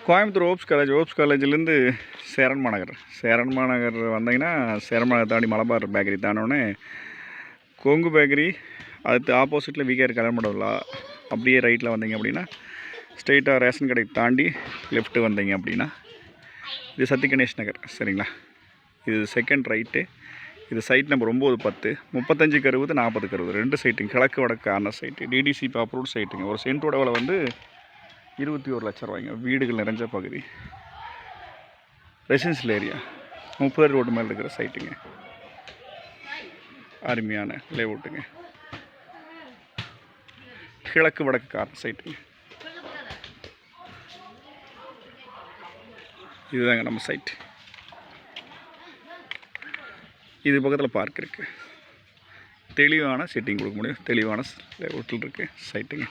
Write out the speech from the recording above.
Coimbatore oops காலேஜ்லேருந்து சேரன் மாநகர் வந்தீங்கன்னா சேரன் மாநகர் தாண்டி மலபார் பேக்கரி தானோடனே கொங்கு பேக்கரி, அதுக்கு ஆப்போசிட்டில் விகேஆர் கல்யாண மண்டபம் அப்படியே ரைட்டில் வந்தீங்க அப்படின்னா ஸ்ட்ரெயிட்டாக ரேஷன் கடைக்கு தாண்டி லெஃப்ட்டு வந்தீங்க அப்படின்னா இது சத்தி கணேஷ் நகர். சரிங்களா? இது செகண்ட் ரைட்டு. இது சைட் நம்பர் 910 35 60 40 60 2 சைட்டுங்க. கிழக்கு வடக்கு கார்னர் சைட்டு, டிடிசிபி அப்ரூவ்ட் சைட்டுங்க. ஒரு சென்ட்டோட விலை வந்து 21 லட்சம் ரூபாய்ங்க. வீடுகள் நிறைஞ்ச பகுதி, ரெசிடென்ஷியல் ஏரியா, 30 ரோடு மேலே இருக்கிற சைட்டுங்க. அருமையான லேஅவுட்டுங்க. கிழக்கு வடக்கு கார்னர் சைட்டுங்க. இதுதாங்க நம்ம சைட்டு. இது பக்கத்தில் பார்க் இருக்குது. தெளிவான செட்டிங் கொடுக்க முடியும். தெளிவான லேஅவுட்டில் இருக்குது சைட்டுங்க.